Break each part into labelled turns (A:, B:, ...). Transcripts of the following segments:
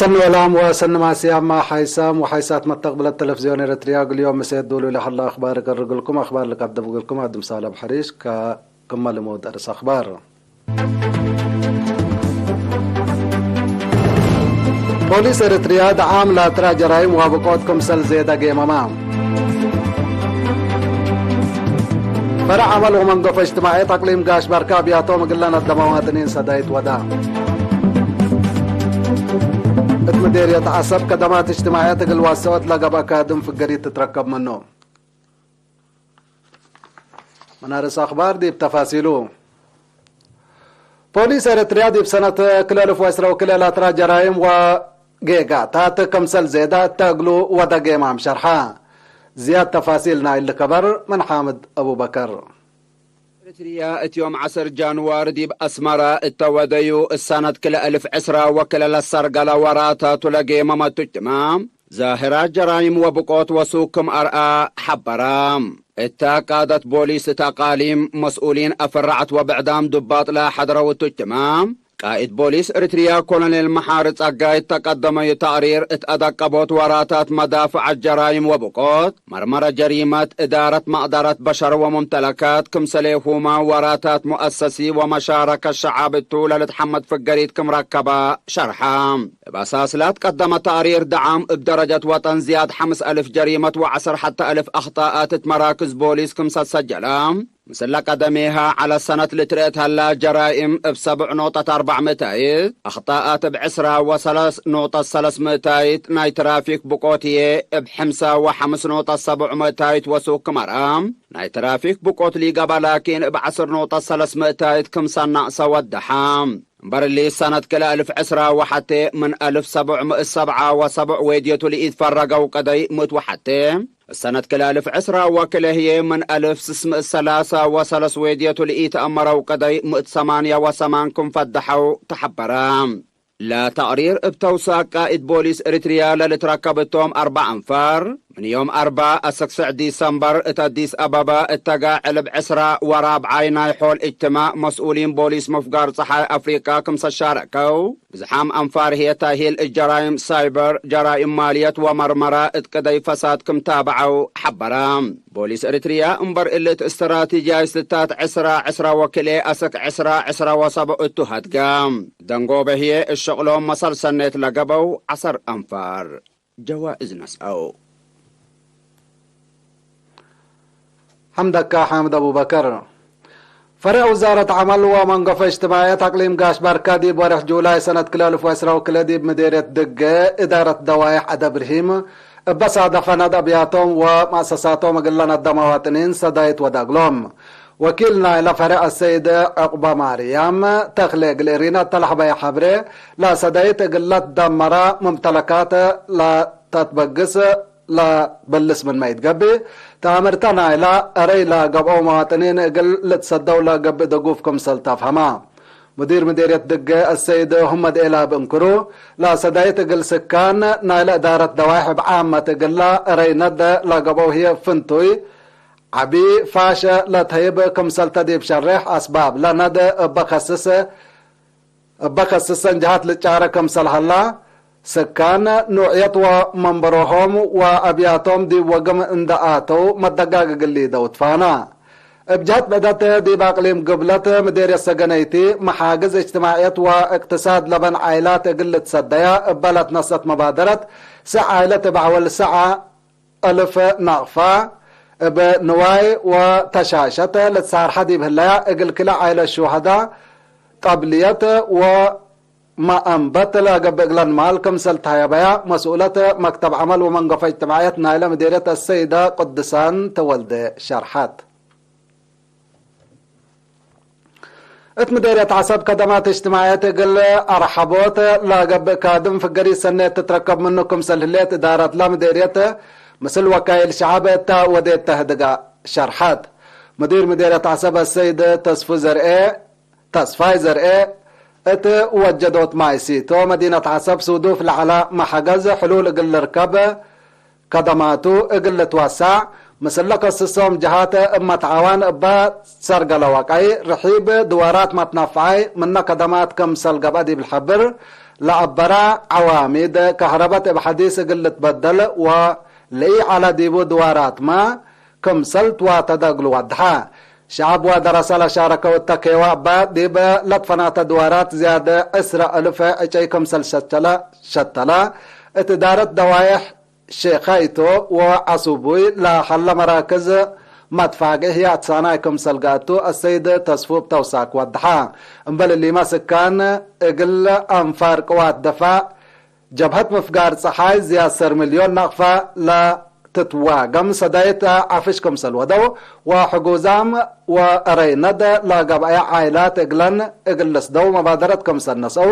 A: سن ولام وسن مع سيام مع حيسام وحيسات مستقبل التلفزيون الاريترياق اليوم مسيد دولوا لح الله اخبارك الرجلكم اخبار لك قدم لكم ادم صالح حريش ككمل مود ارس اخبار. بوليس اريتريا دعم لا ترى جرائم وابقوتكم سل زيادة جيمام فرع عمل ومنقف اجتماعي تقليم قاش بركاب ياتوم قلنا الدمواتنين سدايت ودام مديرية عصب كدمات اجتماعية الواسوات لقب أكادم في القريب تتركب منه منارس أخبار دي بتفاصيله. بوليس اريتريا دي بسنة كلالف واسرة وكلالة ترى جرائم وجيجا تات كمسل زيادة تاقلو ودا جيمام شرحا زياد تفاصيلنا اللي كبر من حامد أبو بكر.
B: اريتريا اتيوم 10 جانوار ديب اسمرا التوديو السنة كل 1000 عسرة وكل السرقلة وراتا تلقي ممتو تمام ظاهرات جرائم وبقوت وسوكم ارآ حبرام قادت بوليس تقاليم مسؤولين افرعت وبعدام دباط لا حضروا تمام قائد بوليس اريتريا كولونيل محارس اقايد تقدم تقرير اتأدقبوت وراتات مدافع الجرائم وبقوت مرمرة جريمة ادارة مقدرة بشر وممتلكات كمسليهما وراتات مؤسسي ومشاركة الشعب الطولة لتحمد فقريد كمركبة شرحام باساس لا تقدم تقرير دعم بدرجة وطن زياد 5000 جريمة و10 حتى 1000 اخطاءات مراكز بوليس كمسات سجلام مثل قدميها على السنة اللي تريتها لا جرائم ب7.400 أخطاءات ب10.300 ناي ترافيك بقوتية ب5.700 وسوق مرام ناي ترافيك بقوت لي قبلاكين ب10.300 كمسا ناقصة والدحام برلي سنة كلا 1000 عسرة وحتى من 1777 ويديتو لإيد فرقوا قدي مت وحتى السنة كلا 1000 عسرة وكلا هي من 1603 ويديتو لإيد أمروا قدي مت 88 كم فدحوا تحبرام لا تقرير بتوسع قائد بوليس اريتريا لتركبتهم 4 أنفار من يوم 4 السكسع ديسمبر اتديس أبابا اتقاعل بعسرة وراب عيناي حول اجتماع مسؤولين بوليس مفقار صحاي أفريقيا كمسا شاركو بزحام أنفار هي تاهيل الجرائم سايبر جرائم مالية ومرمرة اتقدي فساد كم تابعوا حبرام بوليس اريتريا انبر إلت استراتيجية ستات عسرة وكلي أسك عسرة وصبع اتهد قام دنقوبة هي الشغلهم مصر سنة لقبو 10 أنفار جوائز نسأو.
A: حمدك حامد أبو بكر. فرع وزارة عمل ومنقف اجتماعية تقليم قاش بركادي بورح جولاي سنة كلالف واسرة وكلادي بمديرية دقة إدارة دوائح أدب رحيم بسادة فند أبياتهم ومؤسساتهم قلنا الدمواتنين سدايت ودقلهم وكيلنا إلى فرع السيدة عقبة مريم تخلق الإرينة تلحبة حبري لا سدايت قلت دمرة ممتلكات لا تتبقس لا بلس من ما يتقبي تامرتنا إلى أريلا قبعو مواطنين قل لتصدوا لا قبي دقوفكم سلطافهما مدير مديرية دقة السيد محمد إله بنكرو لا سدايت قل سكان نايلة إدارة دوائح بعامة قل لا أريند لا قبعو هي فنتوي عبي فاشا لا تهيب كم سلطة دي بشرح أسباب لا ند بخصص جهات للشعر كم سلح الله سكان نوعية ومنبرهم وأبياتهم دي وقم اندقاتو مدقاق قلي دوت فانا بجهت بدأت دي باقليم قبلت مدير السجنيتي محاجز اجتماعية واقتصاد لبن عائلات قلت سديا بلت نصت مبادرة عائلة بعول ساعة 1000 نغفة بنواي وتشاشة لتسار حدي بهلا اقل كلا عائلة الشهداء قبلية ما أنبت لا قبل مال كم سلتها بيا مسؤولة مكتب عمل ومنقف اجتماعية نايلة مديرية السيدة قدسان تولد شرحات. مديرية عصب خدمات اجتماعية تقل أرحبوت لا قبل كادم في قرية سنة تتركب منكم سلهلية إدارة لا مديرية مثل وكايل شعب وديت تهدقى شرحات. مديرية عصب السيدة تصفاي زرقاء وجدوت مايسيتو مدينة عصب سودوف العلاء محجز حلول اقل ركب كدماتو اقل توسع مثل قصصهم جهات اما تعاون با سرقل واقعي رحيب دوارات ما تنفعي من كدمات كم سلقب ادي بالحبر لعبرا عوامد كهرباء بحديث قلت بدل ولي على ديبو دوارات ما كمسلت وتدقل وضحا شعب ودرس لشارك والتكيوة بعد ديبا لطفنات دوارات زيادة 10,000 اجي كمسل شتلا اتدارت دوايح شيخايتو وعصوبوي لا حل مراكز مدفاقه هي اتساناي كمسل قاتو السيد تصفوب توساك وضحا انبال اللي ما سكان اقل انفار قوات دفاع جبهة مفقار صحاي زياسر مليون نقفة لا تتواقم سدايت عفش كمسل ودو وحقوزام وريند لا قبعي عائلات اقلس دو مبادرة كمسل نسو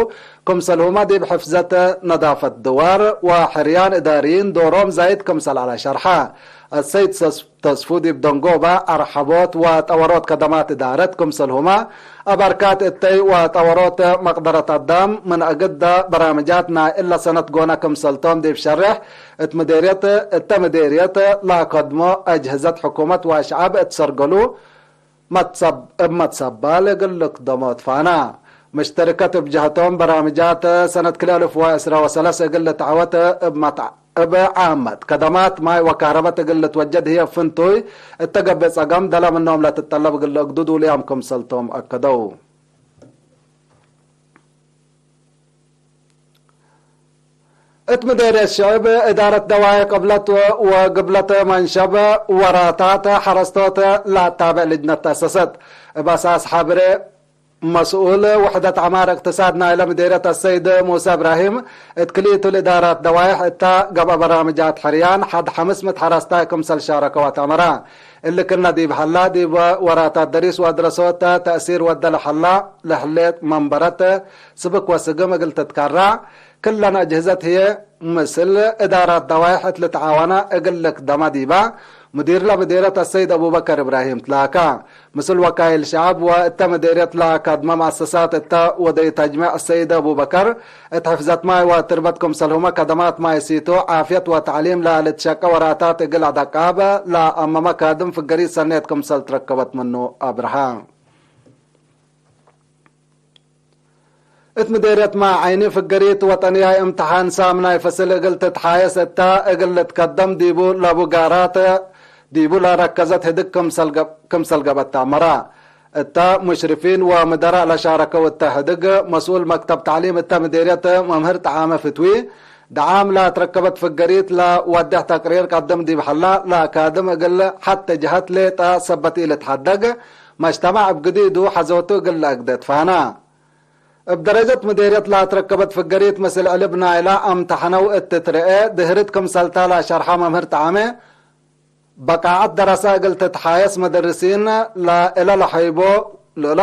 A: كمسل هما دي بحفظة نظافة دوار وحريان اداريين دوروم زايد كمسل على شرحة السيد تصفودي بدنقوبة أرحبوت وطورات خدمات إدارة كمسل هما أبركات التي وطورات مقدرة الدم من أجد برامجاتنا إلا سنة قونا كمسلتون دي بشرح التمديرية لا قدمو أجهزة حكومة وشعب اتسرقلو متصبال قلق دموت فانا مشتركة بجهتهم برامجات سنة كل 2013 قلت تعوت بعامة خدمات ماي وكهرباء قلت وجد هي فنتوي التقبس أقام دلا منهم لا تتطلب قلت قدودوا ليهم كمسلتهم أكدو اتمدير الشعب إدارة دواعي قبلت وقبلت منشب وراتات حرستات لا تابع لجنة تأسست بأساس حبري مسؤول وحدة عمار اقتصادنا إلى مديرية السيد موسى إبراهيم اتكليت الإدارات دوايح اتا قبل برامجات حريان حد حمس متحرستا كمسل شاركة وتامرا اللي كنا دي بحلا دي وراتات دريس ودرسوت تأثير ودل حلا لحليت منبرت سبك وسقم قلت تتكرع كلنا أجهزت هي مثل إدارات دوايح لتعاونا اقلك دما ديبا مدير لمديرية السيد أبو بكر إبراهيم تلاكا مثل وكايل شعب وإتا مديرية تلاكا دما مؤسسات إتا ودي تجمع السيد أبو بكر اتحفظت ماي وتربتكم سلهما كدمات ماي سيتو عافية وتعليم لا لتشاكا وراتات اقل عدقابة لا أماما كادم في القريب سنيتكم سل تركبت منه أبرهام اتمديريت ما عيني في القريت وطنية امتحان سامنا يفصل قلت تحايس اتا قلت قدم ديبو لابو قارات ديبو لا ركزت هدك كمسل قبت مرا اتا مشرفين ومدراء لشاركة والتهدق مسؤول مكتب تعليم اتا مديريت ممهر تعامة فتوي دعام لا تركبت في القريت لا ودح تقرير قدم دي بحلا لا كادم اقل حتى جهت ليتا سبتي لتحدق ما اجتمع بقديدو حزوتو قل اقدت فانا بدرجة مديرية لا تركبت في القريت مثل قلبنا إلى امتحنوا التترقى دهرتكم سلطة لا شرحة ممهر تعامة بقاعد دراسة قلت تحايس مدرسين لا إلا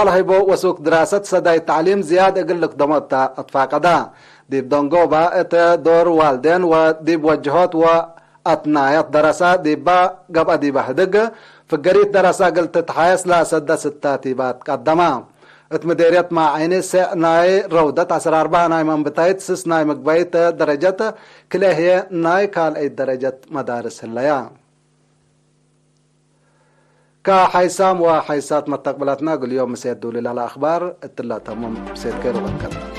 A: لحيبو وسوق دراسة سداي التعليم زيادة قلك دمت أتفاقدا دي بدنقو بقى دور والدين ودي بوجهات وأتنايات دراسة دي با قبقى دي بحدق في القريت دراسة قلت تحايس لا سدى ستاتي بات قدما اتمديريت مع عيني ناي رودت 14 ناي من بتايت سس ناي مقبايت درجات كلها هي ناي كال اي درجات مدارس الليا كحيسام وحيسات مستقبلاتنا قل يوم سيدوا لله الأخبار اتلا تمام سيد كيرو بكر